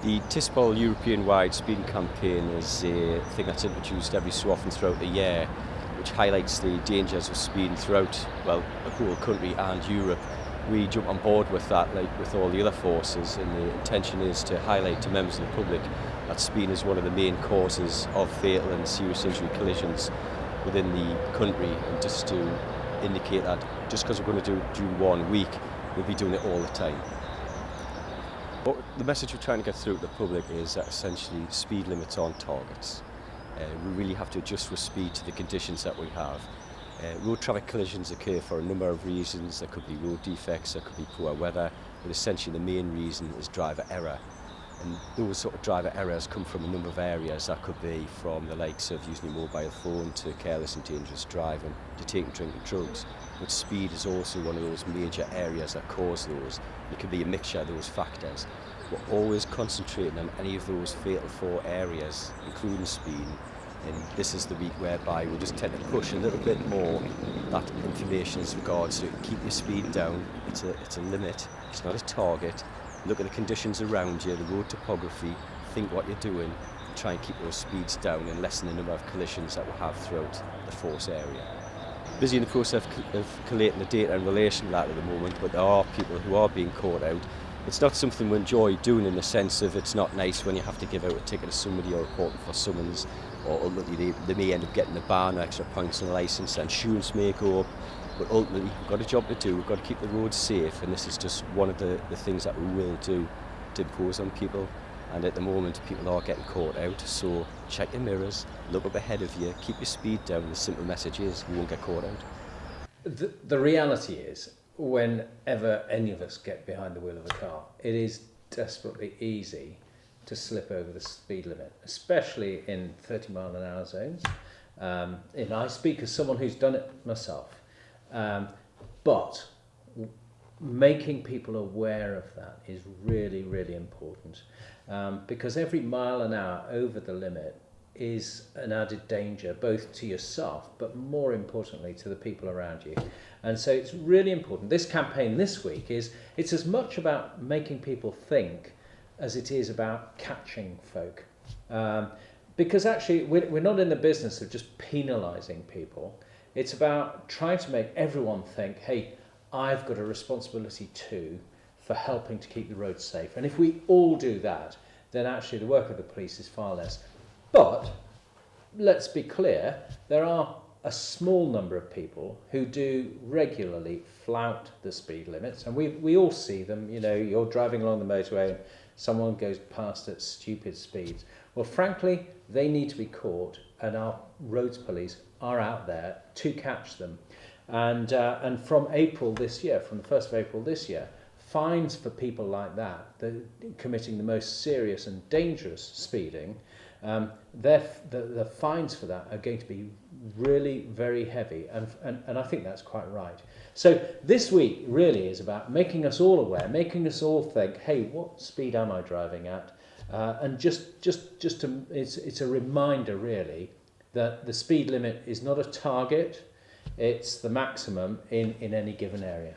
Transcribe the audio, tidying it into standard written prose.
The TISPOL European-wide speeding campaign is a thing that's introduced every so often throughout the year, which highlights the dangers of speeding throughout, well, the whole country and Europe. We jump on board with that, like with all the other forces, and the intention is to highlight to members of the public that speeding is one of the main causes of fatal and serious injury collisions within the country, and just to indicate that just because we're going to do it during 1 week, we'll be doing it all the time. But the message we're trying to get through to the public is that essentially speed limits aren't targets. We really have to adjust with speed to the conditions that we have. Road traffic collisions occur for a number of reasons. There could be road defects, there could be poor weather, but essentially the main reason is driver error. And those sort of driver errors come from a number of areas. That could be from the likes of using your mobile phone to careless and dangerous driving to taking drinking drugs. But speed is also one of those major areas that cause those. It can be a mixture of those factors. We're always concentrating on any of those fatal 4 areas, including speed. And this is the week whereby we just tend to push a little bit more that information as regards to keep your speed down. It's a limit, it's not a target. Look at the conditions around you, the road topography, think what you're doing, and try and keep those speeds down and lessen the number of collisions that we have throughout the force area. Busy in the process of collating the data in relation to that at the moment, but there are people who are being caught out. It's not something we enjoy doing, in the sense of it's not nice when you have to give out a ticket to somebody or report them for summons, or ultimately they may end up getting a ban or extra points on the licence, insurance may go up, but ultimately we've got a job to do, we've got to keep the roads safe, and this is just one of the things that we will do to impose on people. And at the moment people are getting caught out, so check your mirrors, look up ahead of you, keep your speed down. The simple message is you won't get caught out. The reality is, whenever any of us get behind the wheel of a car, it is desperately easy to slip over the speed limit, especially in 30-mile-an-hour zones. And I speak as someone who's done it myself. But making people aware of that is really, really important, because every mile an hour over the limit is an added danger, both to yourself, but more importantly to the people around you. And so it's really important. This campaign this week it's as much about making people think as it is about catching folk. Because actually we're not in the business of just penalising people. It's about trying to make everyone think, hey, I've got a responsibility too for helping to keep the roads safe. And if we all do that, then actually the work of the police is far less. But let's be clear, there are a small number of people who do regularly flout the speed limits, and we all see them. You know, you're driving along the motorway and someone goes past at stupid speeds. Well, frankly, they need to be caught, and our roads police are out there to catch them. And from April this year, from the 1st of April this year, fines for people like that, committing the most serious and dangerous speeding, the fines for that are going to be really very heavy, and I think that's quite right. So this week really is about making us all aware, making us all think, hey, what speed am I driving at? And it's a reminder really that the speed limit is not a target, it's the maximum in any given area.